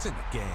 It's in the game.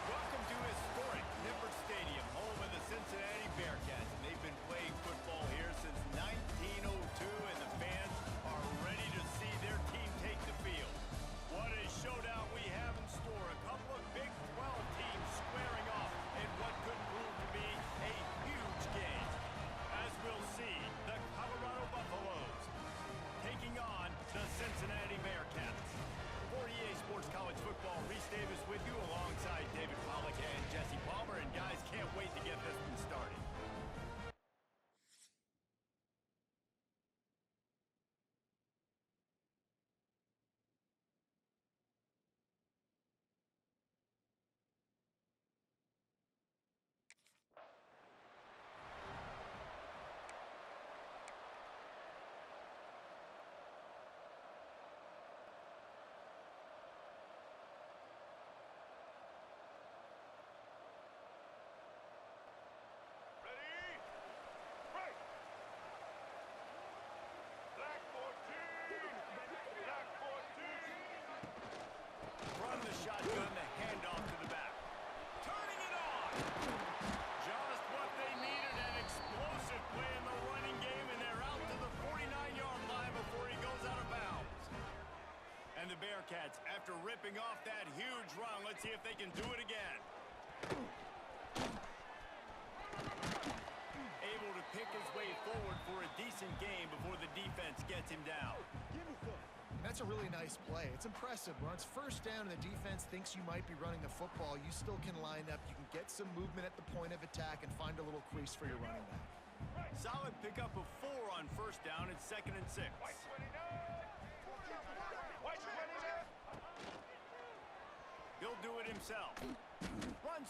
Welcome to historic Nippert Stadium, home of the Cincinnati Bearcats. And they've been playing football here since 1902, and the fans are ready to see their team take the field. What a showdown we have in store. A couple of Big 12 teams squaring off in what could prove to be a huge game. As we'll see, the Colorado Buffaloes taking on the Cincinnati Bearcats. For EA Sports College Football, Reese Davis with you alongside David Pollack and Jesse Palmer. And guys, can't wait to get this one started. From the shotgun, the handoff to the back. Turning it on. Just what they needed, an explosive play in the running game, and they're out to the 49-yard line before he goes out of bounds. And the Bearcats, after ripping off that huge run, let's see if they can do it again. Able to pick his way forward for a decent game before the defense gets him down. That's a really nice play. It's impressive. When it's first down and the defense thinks you might be running the football, you still can line up. You can get some movement at the point of attack and find a little crease for your running back. Solid pickup of 4 on first down. It's 2nd and 6. He'll do it himself. Runs.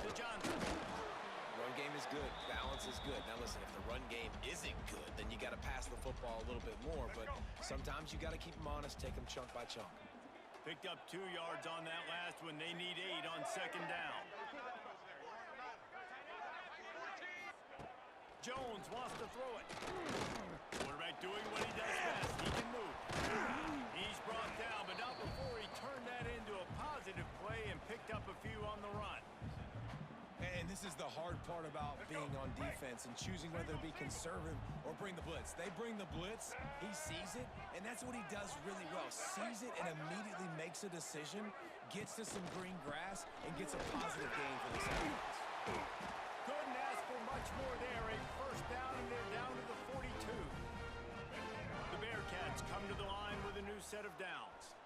to Johnson. Run game is good. Balance is good. Now listen, if the run game isn't good, then you got to pass the football a little bit more. But sometimes you got to keep them honest, take them chunk by chunk. Picked up 2 yards on that last one. They need 8 on second down. Jones wants to throw it. Quarterback doing what he does best. He can move. He's brought down, but not before he turned that into a positive play and picked up a few on the run. And this is the hard part about being on defense and choosing whether to be conservative or bring the blitz. They bring the blitz, he sees it, and that's what he does really well. Sees it and immediately makes a decision, gets to some green grass, and gets a positive gain for this offense. Couldn't ask for much more there. A first down, and they're down to the 42. The Bearcats come to the line with a new set of downs.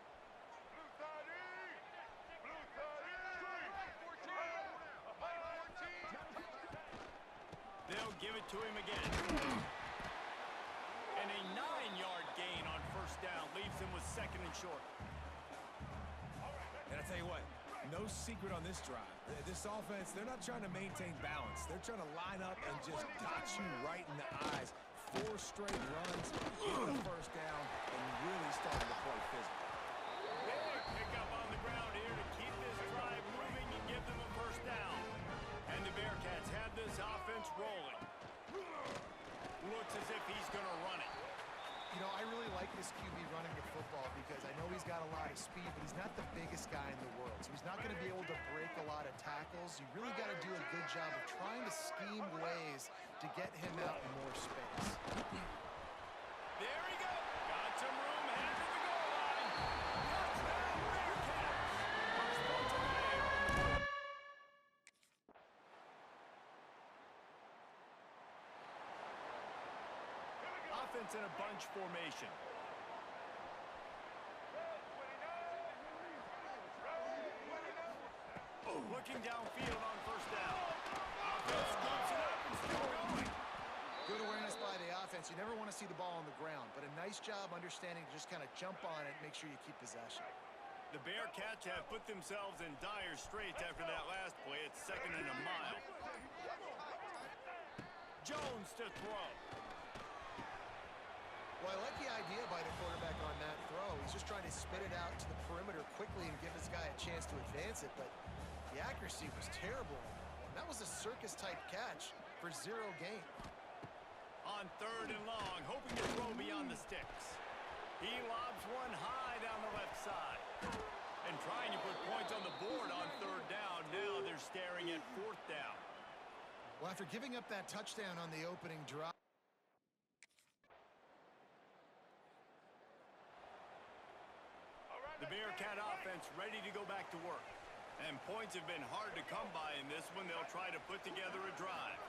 They'll give it to him again. And a 9-yard gain on first down leaves him with second and short. And I tell you what, no secret on this drive. This offense, they're not trying to maintain balance. They're trying to line up and just dot you right in the eyes. 4 straight runs, getting the first down, and really starting to play physical. Big pickup on the ground here to keep this drive moving and give them a first down. And the Bearcats have this offense rolling. Looks as if he's going to run it. You know, I really like this QB running the football because I know he's got a lot of speed, but he's not the biggest guy in the world. So he's not going to be able to break a lot of tackles. You really got to do a good job of trying to scheme ways to get him out in more space. There he goes. Got some room, headed to the goal line. Touchdown, Bearcats. First point today on the board. Offense in a bunch formation. Looking downfield on first down. Offense scoops it up and still going. Good awareness by the offense. You never want to see the ball on the ground, but a nice job understanding to just kind of jump on it and make sure you keep possession. The Bearcats have put themselves in dire straits after that last play. It's second and a mile. Jones to throw. Well, I like the idea by the quarterback on that throw. He's just trying to spit it out to the perimeter quickly and give this guy a chance to advance it, but the accuracy was terrible. And that was a circus-type catch for 0 gain. On third and long, hoping to throw beyond the sticks. He lobs one high down the left side. And trying to put points on the board on third down. Now they're staring at fourth down. Well, after giving up that touchdown on the opening drive, the Bearcat offense ready to go back to work. And points have been hard to come by in this one. They'll try to put together a drive.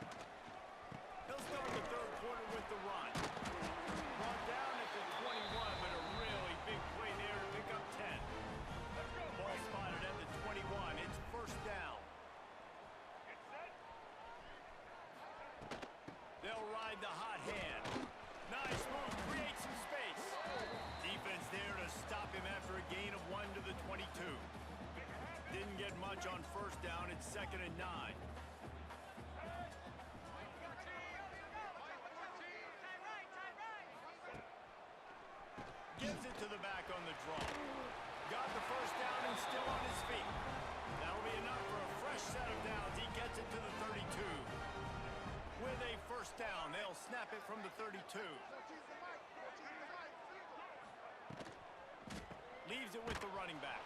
They'll start the third quarter with the run. Brought down at the 21, but a really big play there to pick up 10. Ball spotted at the 21. It's first down. They'll ride the hot hand. Nice move, create some space. Defense there to stop him after a gain of 1 to the 22. Didn't get much on first down. It's second and 9. Gives it to the back on the draw. Got the first down and still on his feet. That'll be enough for a fresh set of downs. He gets it to the 32. With a first down, they'll snap it from the 32. Leaves it with the running back.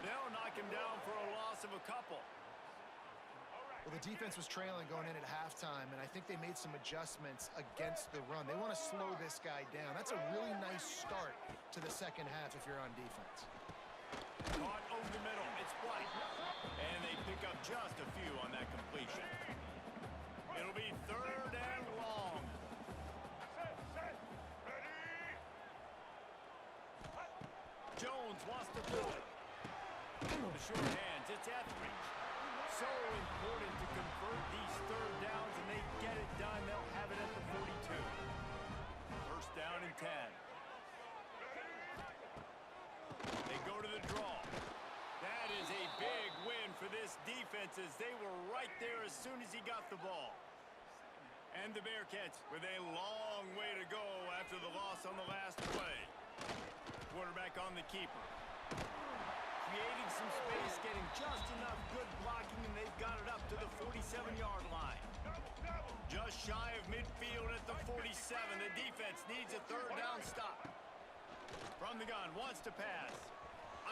They'll knock him down for a loss of a couple. well, the defense was trailing going in at halftime, and I think they made some adjustments against the run. They want to slow this guy down. That's a really nice start to the second half if you're on defense. Caught over the middle. It's White. And they pick up just a few on that completion. It'll be third and long. Jones wants to throw it. The short hands, it's Etheridge. So important to convert these third downs, and they get it done. They'll have it at the 42. First down and 10. They go to the draw. That That is a big win for this defense as they were right there as soon as he got the ball. And the Bearcats with a long way to go after the loss on the last play. Quarterback on the keeper. Creating some space, getting just enough good blocking, and they've got it up to the 47-yard line. Just shy of midfield at the 47. The defense needs a third down stop. From the gun, wants to pass.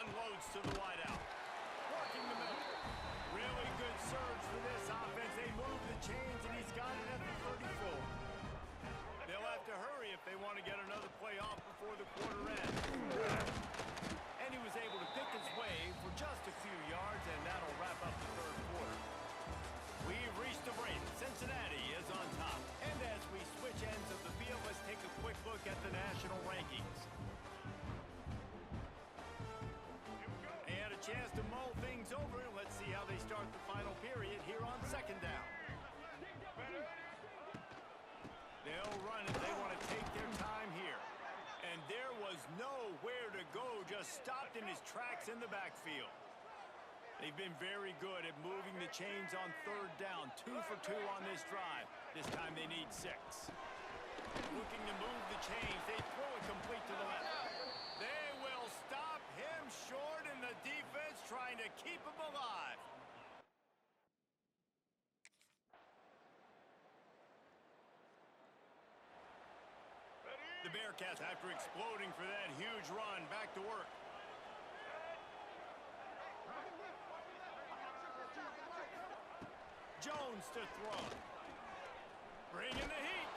Unloads to the wideout. Working the middle. Really good surge for this offense. They move the chains, and he's got it at the 34. They'll have to hurry if they want to get another play off before the quarter ends. And he was able to pick his way for just a few yards, and that'll wrap up the third quarter. We've reached a break. Cincinnati is on top. And as we switch ends of the field, let's take a quick look at the national rankings. They had a chance to mull things over. Let's see how they start the final period here on second down. They'll run it. They want to take their time here. And there was nowhere to go, just stopped in his tracks in the backfield. They've been very good at moving the chains on third down. 2 for 2 on this drive. This time they need 6. Looking to move the chains. They throw it complete to the left. They will stop him short, and the defense trying to keep him alive. The Bearcats, after exploding for that huge run, back to work. Jones to throw. Bringing the heat.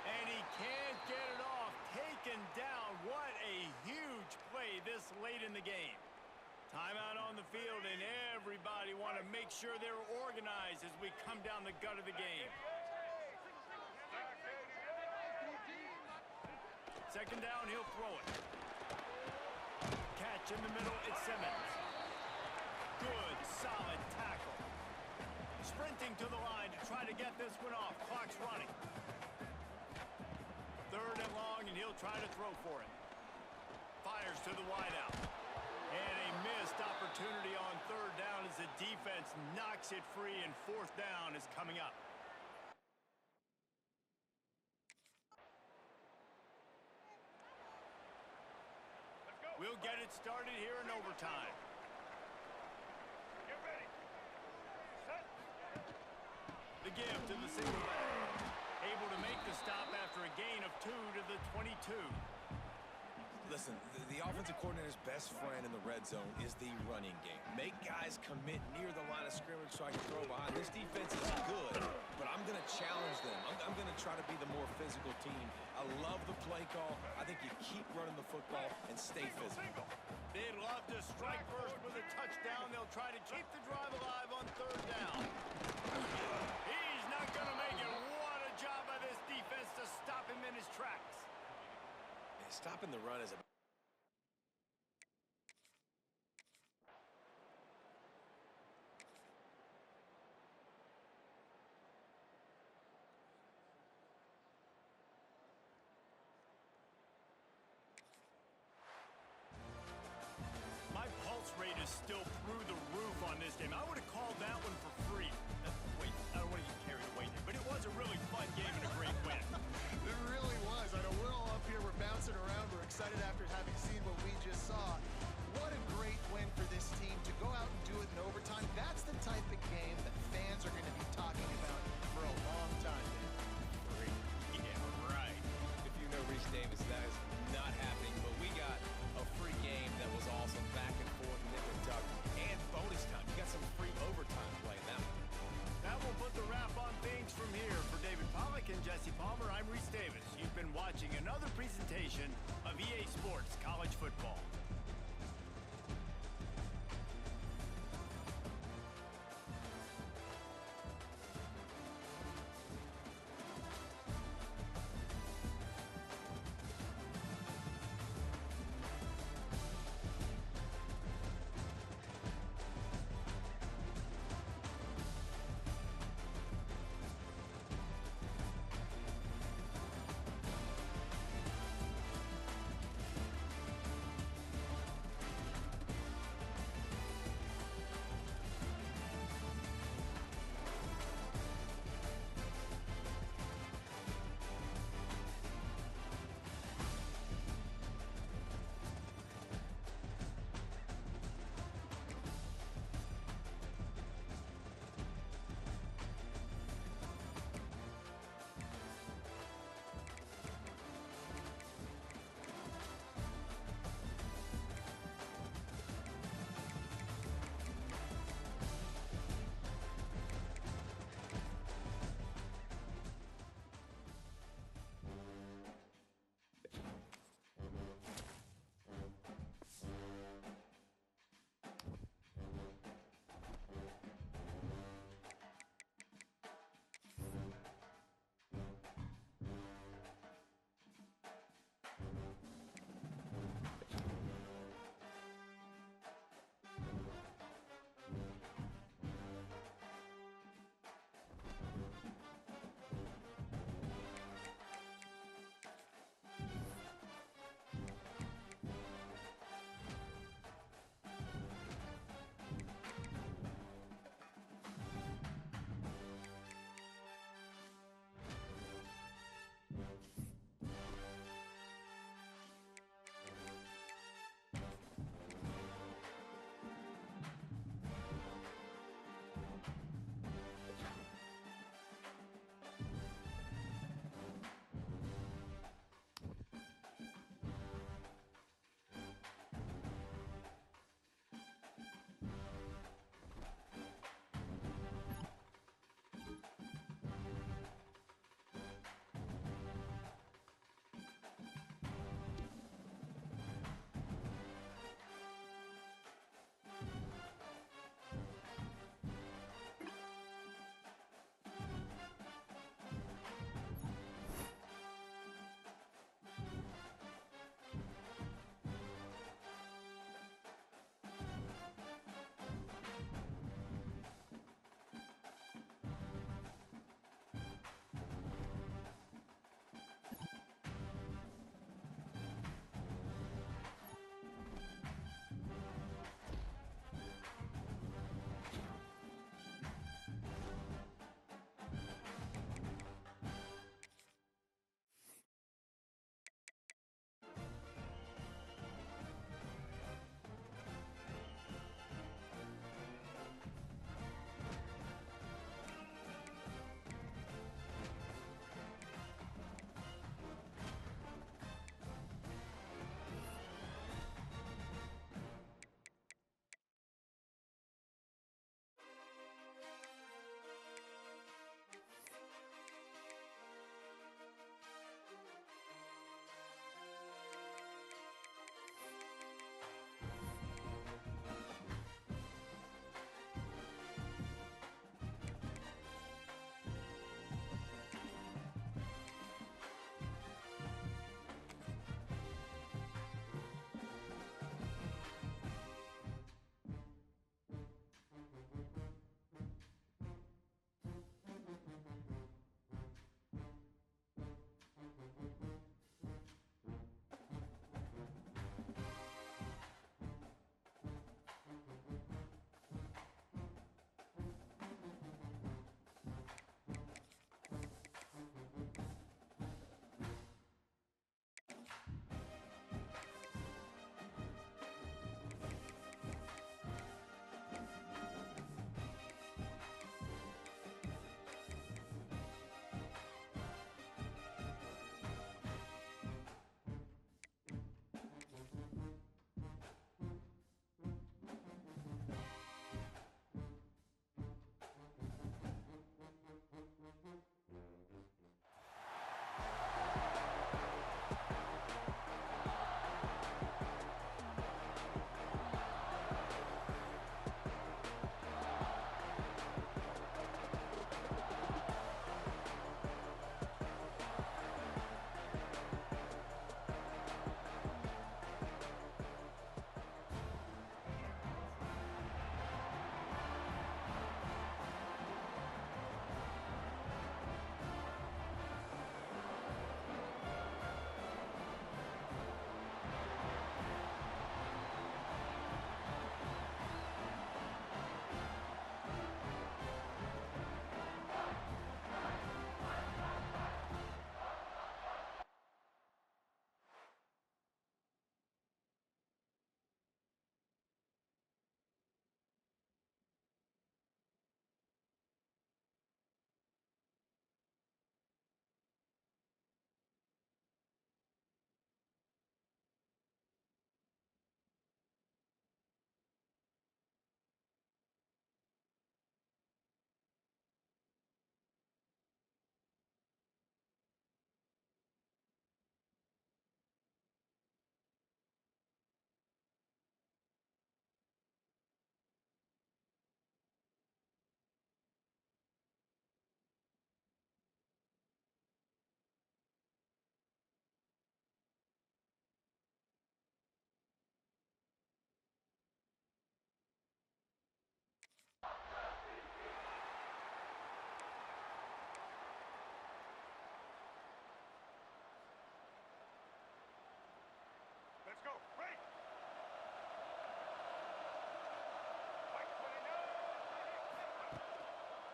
And he can't get it off. Taken down. What a huge play this late in the game. Timeout on the field, and everybody want to make sure they're organized as we come down the gut of the game. Second down, he'll throw it. Catch in the middle, it's Simmons. Good, solid tackle. Sprinting to the line to try to get this one off. Clock's running. Third and long, and he'll try to throw for it. Fires to the wideout. And a missed opportunity on third down as the defense knocks it free, and fourth down is coming up. We'll get it started here in overtime. Get ready. Set. The give to the single back. Able to make the stop after a gain of 2 to the 22. Listen, the offensive coordinator's best friend in the red zone is the running game. Make guys commit near the line of scrimmage so I can throw behind. This defense is good, but I'm going to challenge them. I'm going to try to be the more physical team. I love the play call. I think you keep running the football and stay physical. They'd love to strike first with a touchdown. They'll try to keep the drive alive on third down. He's not going to make it. What a job by this defense to stop him in his tracks. Stopping the run is a... My pulse rate is still through the roof on this game. I would have called that one for free. Wait, I don't want to get carried away here, but it was a really fun game and a great win. It really was. I know we're all up here, we're bouncing around, we're excited after having seen what we just saw. What a great win for this team to go out and do it in overtime. That's the type of game that fans are going to be talking about for a long time. Yeah, right. If you know Reese Davis, that is not happening, but we got a free game that was awesome, back and forth, nip and tuck, and bonus time. You got some free overtime play.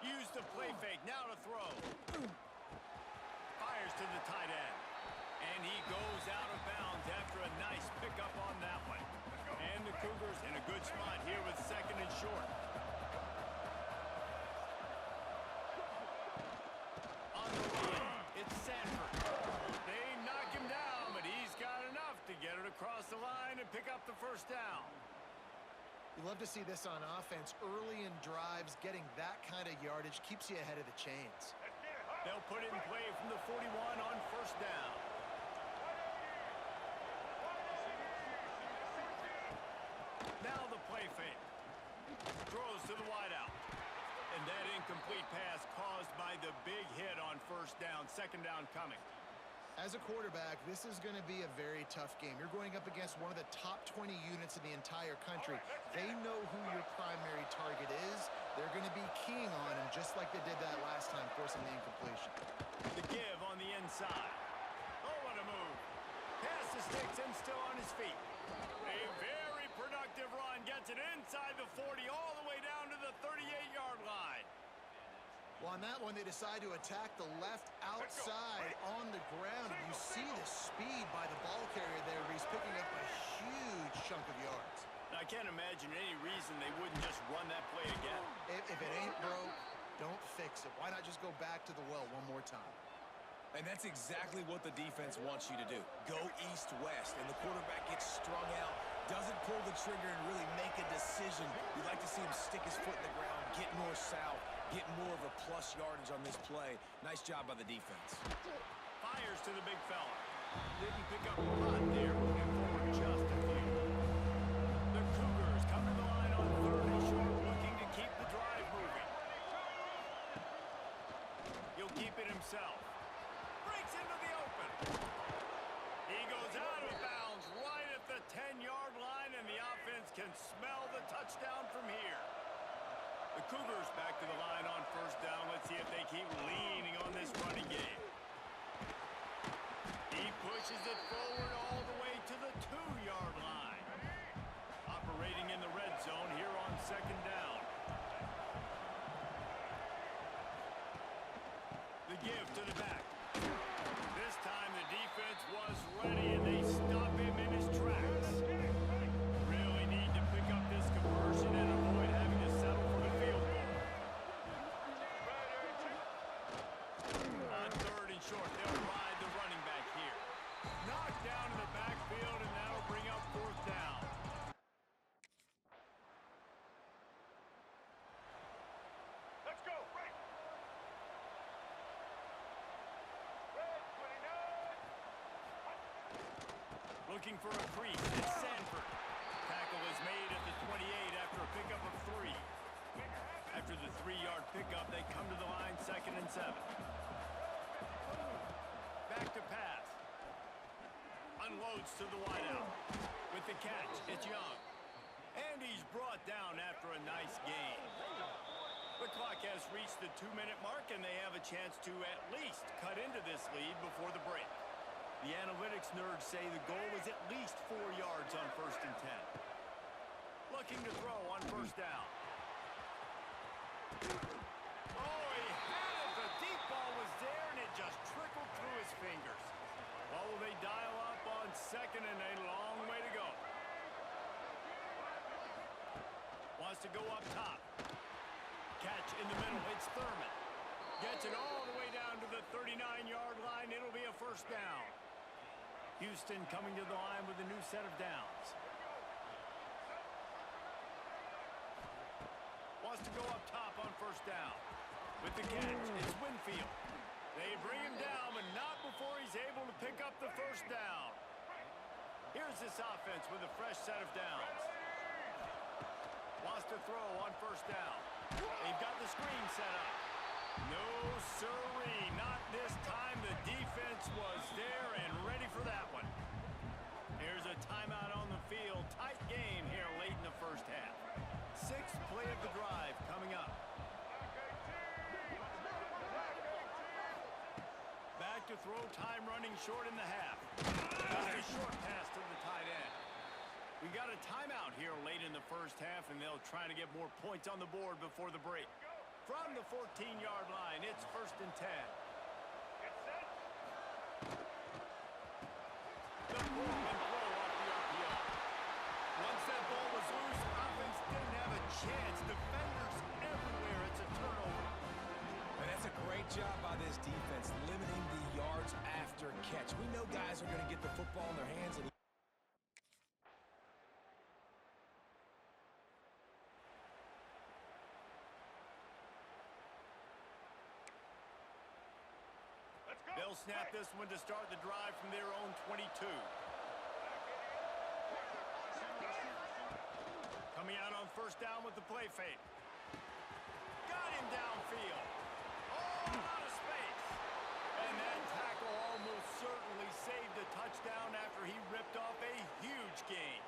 Use the play fake, now to throw. Fires to the tight end. And he goes out of bounds after a nice pickup on that one. And the Cougars in a good spot here with 2nd and short. On the way in, it's Sanford. They knock him down, but he's got enough to get it across the line and pick up the first down. You love to see this on offense. Early in drives, getting that kind of yardage keeps you ahead of the chains. They'll put it in play from the 41 on first down. Now the play fake. Throws to the wideout. And that incomplete pass caused by the big hit on first down. 2nd down coming. As a quarterback, this is going to be a very tough game. You're going up against one of the top 20 units in the entire country. They know who your primary target is. They're going to be keying on him just like they did that last time, forcing the incompletion. The give on the inside. Oh, what a move. Pass the sticks and still on his feet. A very productive run. Gets it inside the 40 all the way down to the 38-yard line. Well, on that one, they decide to attack the left outside on the ground. And you see the speed by the ball carrier there, where he's picking up a huge chunk of yards. I can't imagine any reason they wouldn't just run that play again. If it ain't broke, don't fix it. Why not just go back to the well one more time? And that's exactly what the defense wants you to do. Go east-west, and the quarterback gets strung out, doesn't pull the trigger and really make a decision. You'd like to see him stick his foot in the ground, get north-south, get more of a plus yardage on this play. Nice job by the defense. Fires to the big fella. Didn't pick up a lot there, moving forward just a few. The Cougars come to the line on 3rd and short, looking to keep the drive moving. He'll keep it himself. Breaks into the open. He goes out of bounds right at the 10-yard line, and the offense can smell the touchdown from here. The Cougars back to the line on first down. Let's see if they keep leaning on this running game. He pushes it forward all the way to the 2-yard line. Operating in the red zone here on 2nd down. The give to the back. This time the defense was ready, and they stop him in his tracks. Really need to pick up this conversion and avoid having to settle for the field goal. On 3rd and short, they'll ride the running back here. Knocked down in the backfield, and that'll bring up 4th down. Let's go, right. Red 29. Looking for a crease. It's Sanford. Tackle is made at the 28 after a pickup of 3. After the 3-yard pickup, they come to the line 2nd and 7. Back to pass. Unloads to the wideout. With the catch, it's Young. And he's brought down after a nice gain. The clock has reached the 2-minute mark, and they have a chance to at least cut into this lead before the break. The analytics nerds say the goal is at least 4 yards on 1st and 10. Looking to throw on first down. Oh, he had it. The deep ball was there, and it just trickled through his fingers. Well, will they dial up on 2nd and a long way to go? Wants to go up top. Catch in the middle. It's Thurman. Gets it all the way down to the 39-yard line. It'll be a first down. Houston coming to the line with a new set of downs. Wants to go up top on first down. With the catch, it's Winfield. They bring him down, but not before he's able to pick up the first down. Here's this offense with a fresh set of downs. Wants to throw on first down. They've got the screen set up. No siree, not this time. The defense was there and ready for that one. Here's a timeout on the field. Tight game here late in the first half. 6th play of the drive coming up. Back to throw, time running short in the half. Just a short pass to the tight end. We got a timeout here late in the first half, and they'll try to get more points on the board before the break. From the the 14-yard line. It's 1st and 10. Get set. The pull and throw off the RPO. Once that ball was loose, offense didn't have a chance. Defenders everywhere. It's a turnover. And that's a great job by this defense, limiting the yards after catch. We know guys are going to get the football in their hands and Let's go. They'll snap this one to start the drive from their own 22. Coming out on 1st down with the play fake. Got him downfield. Oh, out of space. And that tackle almost certainly saved a touchdown after he ripped off a huge gain.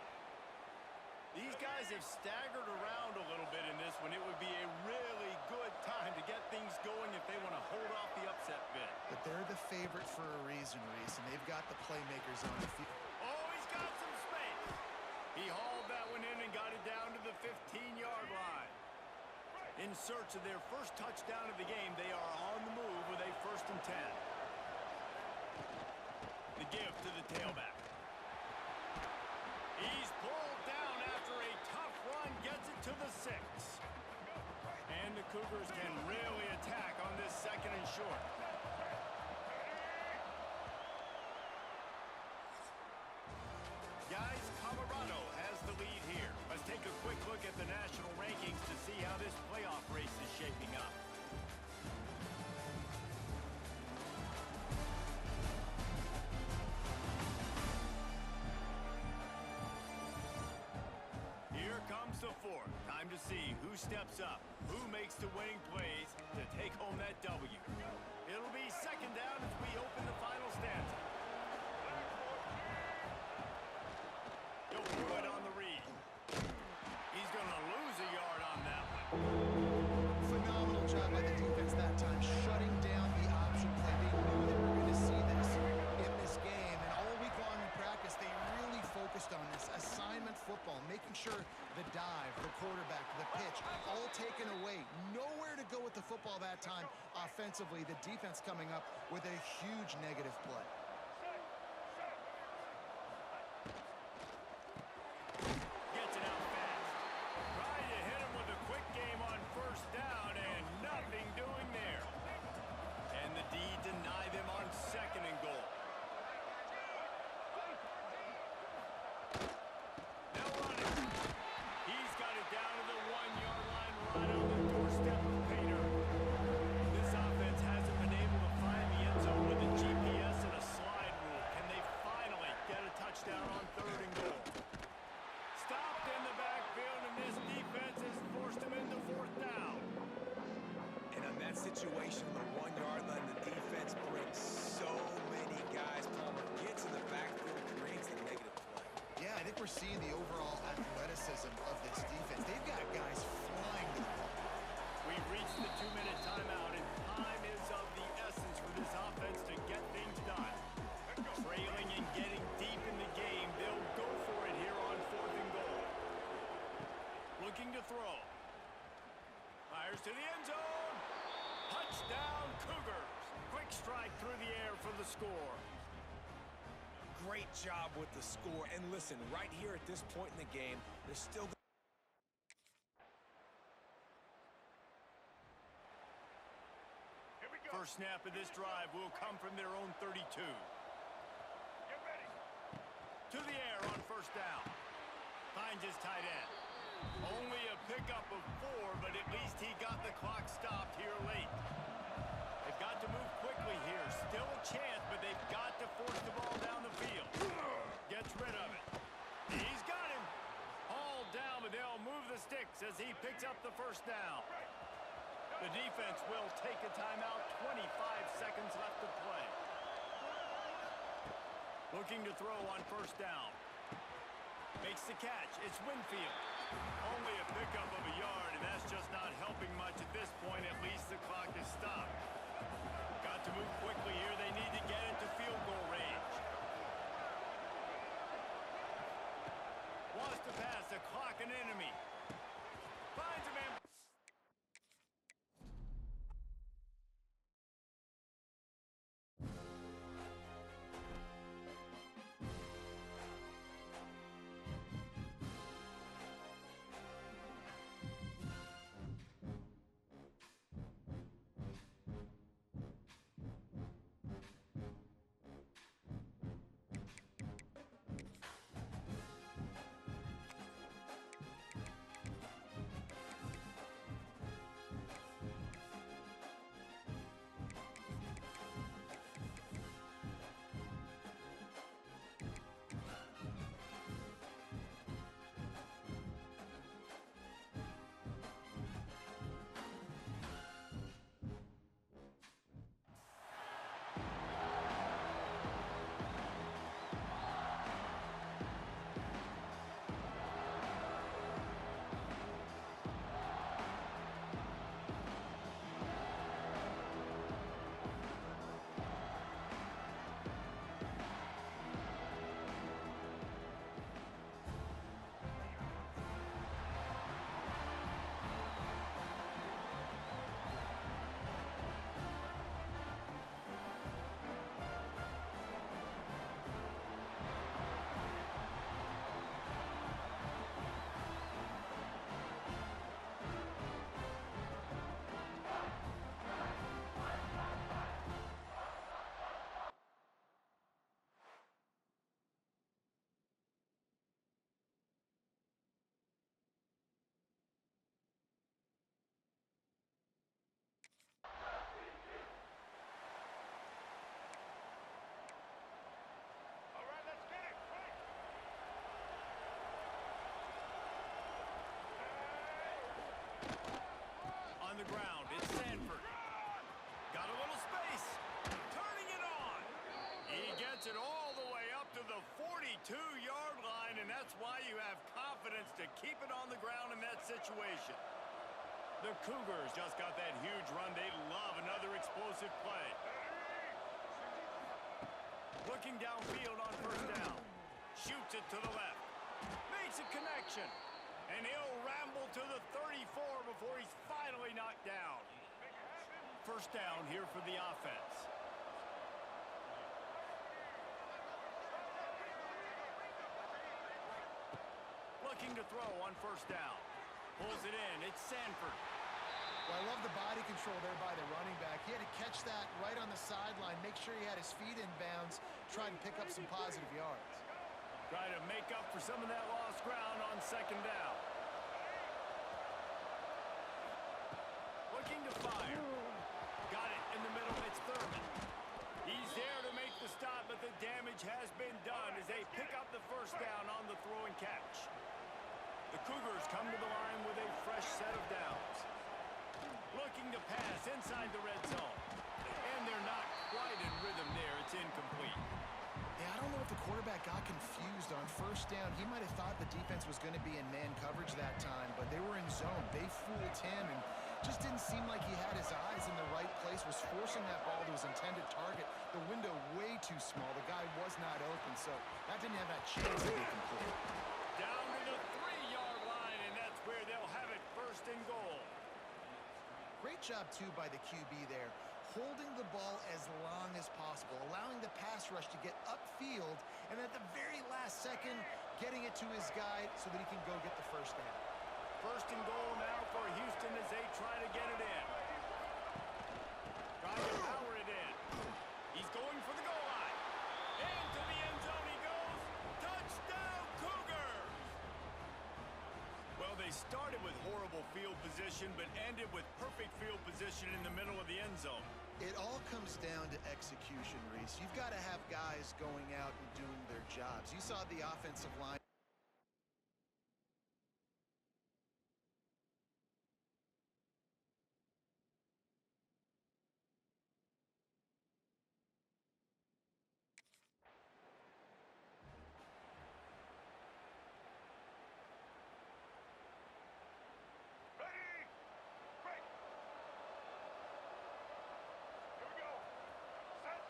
These guys have staggered around a little bit in this one. It would be a really good time to get things going if they want to hold off the upset bid. But they're the favorite for a reason, Reese, and they've got the playmakers on the field. Oh, he's got some space. He hauled that one in and got it down to the 15-yard line. In search of their first touchdown of the game, they are on the move with a 1st and 10. The give to the tailback. He's pulled down after a tough run, gets it to the 6. And the Cougars can really attack on this 2nd and short. Guys, Colorado has the lead here. Let's take a quick look at the national rankings to see how this playoff race is shaping up. Here comes the 4th. Time to see who steps up, who makes the winning plays to take home that W. It'll be 2nd down as we open the final stanza. Go for it on the read. He's going to lose a yard on that one. Phenomenal job by the defense that time, shutting down the option play. They knew they were going to see this in this game, and all week long in practice, they really focused on this assignment football, making sure the dive, the quarterback, the pitch, all taken away. Nowhere to go with the football that time offensively. The defense coming up with a huge negative play. Gets it out fast. Trying to hit him with a quick game on 1st down, and nothing doing there. And the D deny them on 2nd and goal. Now running. He's got it down to the 1-yard line, right on the doorstep of Pater. This offense hasn't been able to find the end zone with a GPS and a slide rule. Can they finally get a touchdown on 3rd and goal? Stopped in the backfield, and this defense has forced him into 4th down. And on that situation, the 1-yard line, the defense brings so many guys. Palmer gets in the backfield, creates the negative play. Yeah, I think we're seeing the overall athleticism of this defense. They've got guys flying to the ball. We've reached the 2-minute timeout, and time is of the essence for this offense to get things done. Trailing and getting deep in the game, they'll go for it here on 4th and goal. Looking to throw. Fires to the end zone. Touchdown, Cougars. Quick strike through the air for the score. Great job with the score. And listen, right here at this point in the game, there's still... Here we go. First snap of this drive will come from their own 32. Get ready. To the air on 1st down. Finds his tight end. Only a pickup of 4, but at least he got the clock stopped here late. They've got to move quickly here. Still a chance, but they've got to force the ball down the field. Gets rid of it. He's got him. Hauled down, but they'll move the sticks as he picks up the 1st down. The defense will take a timeout. 25 seconds left to play. Looking to throw on 1st down. Makes the catch. It's Winfield. Only a pickup of a yard, and that's just not helping much at this point. At least the clock is stopped. Got to move quickly here. They need to get into field goal range. Wants to pass. The clock an enemy. Finds him in. on the ground. It's Sanford. Got a little space. Turning it on. He gets it all the way up to the 42-yard line, and that's why you have confidence to keep it on the ground in that situation. The Cougars just got that huge run. They love another explosive play. Looking downfield on first down. Shoots it to the left. Makes a connection. And he'll ramble to the 34 before he's finally knocked down. First down here for the offense. Looking to throw on first down. Pulls it in. It's Sanford. Well, I love the body control there by the running back. He had to catch that right on the sideline, make sure he had his feet in bounds, try and pick up some positive yards. Try to make up for some of that lost ground on second down. Looking to fire. Got it in the middle. It's Thurman. He's there to make the stop, but the damage has been done as they pick up the first down on the throw and catch. The Cougars come to the line with a fresh set of downs. Looking to pass inside the red zone. And they're not quite in rhythm there. It's incomplete. Yeah, I don't know if the quarterback got confused on first down. He might have thought the defense was going to be in man coverage that time, but they were in zone. They fooled him and just didn't seem like he had his eyes in the right place, was forcing that ball to his intended target. The window way too small. The guy was not open, so that didn't have that chance to be complete. Down to the 3-yard line, and that's where they'll have it first and goal. Great job, too, by the QB there, holding the ball as long as possible, allowing the pass rush to get upfield, and at the very last second, getting it to his guy so that he can go get the first down. First and goal now for Houston as they try to get it in. Trying to power it in. He's going for the goal line. Into the end zone he goes. Touchdown, Cougars! Well, they started with horrible field position, but ended with perfect field position in the middle of the end zone. It all comes down to execution, Reese. You've got to have guys going out and doing their jobs. You saw the offensive line. Ready? Break. Here we go. Set.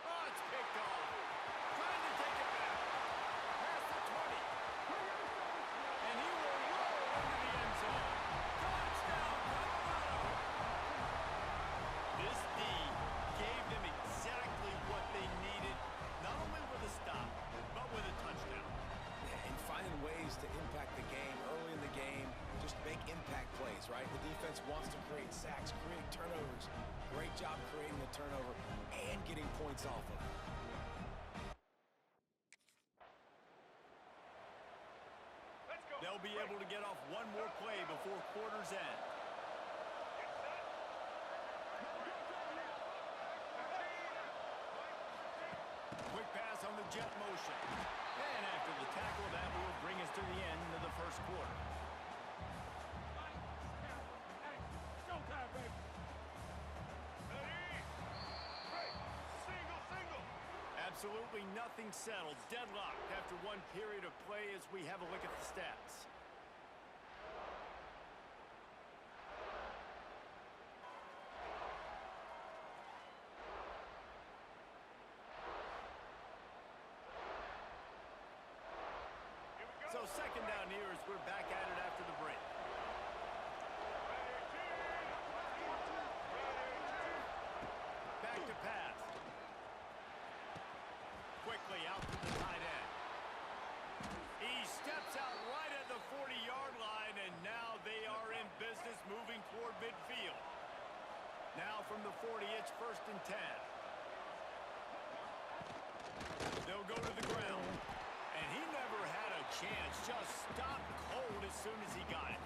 Oh, it's picked off. Trying to take it back. Past the 20. And he will roll into the end zone. Touchdown, Colorado! This D gave them exactly what they needed, not only with a stop, but with a touchdown. Yeah, and finding ways to impact the game early in the game, just make impact plays, right? The defense wants to create sacks, create turnovers. Great job creating the turnover and getting points off of it. Let's go. They'll be able to get off one more play before quarter's end. Get set. Quick pass on the jet motion. And after the tackle, that will bring us to the end of the first quarter. Ready? Break. Single, single. Absolutely nothing settled. Deadlocked after one period of play as we have a look at the stats. Here we go. So second down here as we're back at it after the break. Back to pass. Quickly out to the tight end. He steps out right at the 40-yard line, and now they are in business moving toward midfield. Now from the 40, it's first and 10. They'll go to the ground. And he never had a chance. Just stopped cold as soon as he got it.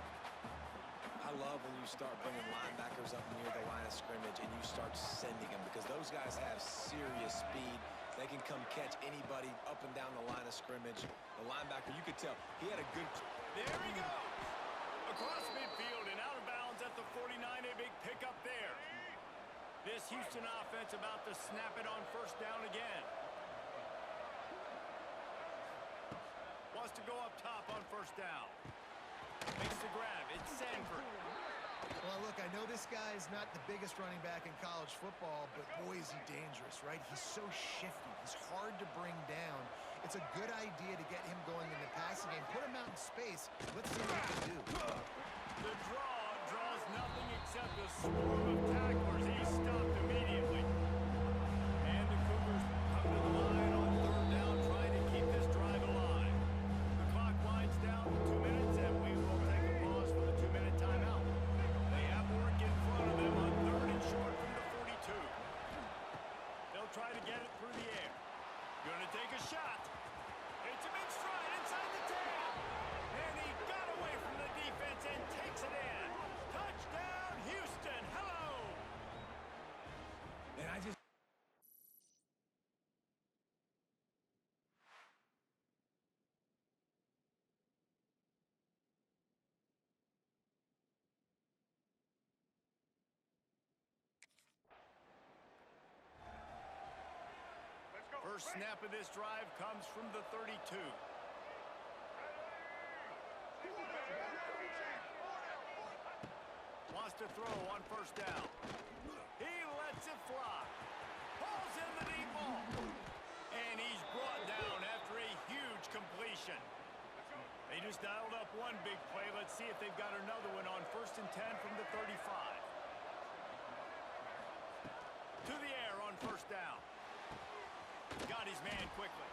I love when you start bringing linebackers up near the line of scrimmage and you start sending them because those guys have serious speed. They can come catch anybody up and down the line of scrimmage. The linebacker, you could tell, he had a good There he goes. Across midfield and out of bounds at the 49. A big pickup there. This Houston offense about to snap it on first down again. Wants to go up top on first down. Makes the grab. It's Sanford. Well, look, I know this guy is not the biggest running back in college football, but boy, is he dangerous, right? He's so shifty. He's hard to bring down. It's a good idea to get him going in the passing game. Put him out in space. Let's see what he can do. The draw draws nothing except a swarm of tacklers. He's stopped immediately. And the Cougars come to the line on third down, trying to keep this drive alive. The clock winds down to 2 minutes, and we will take a pause for the 2-minute timeout. They have work in front of them on third and short from the 42. They'll try to get it through the air. Gonna take a shot. It's him in stride inside the 10. And he got away from the defense and takes it in. Touchdown, Houston. Hello. And I just... Let's go. First snap of this drive comes from the 32. Wants to throw on first down. He lets it fly. Pulls in the deep ball. And he's brought down after a huge completion. They just dialed up one big play. Let's see if they've got another one on first and 10 from the 35. To the air on first down. Got his man quickly.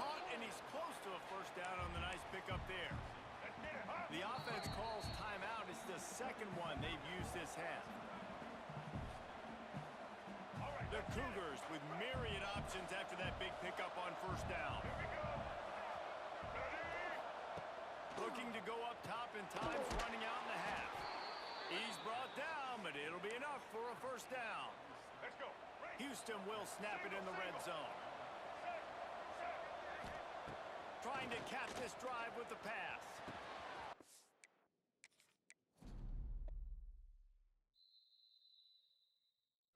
Caught, and he's close to a first down on the nice pickup there. The offense calls timeout. It's the second one they've used this half. The Cougars with myriad options after that big pickup on first down. Looking to go up top, and time's running out in the half. He's brought down, but it'll be enough for a first down. Let's go. Houston will snap it in the red zone. Trying to cap this drive with the pass.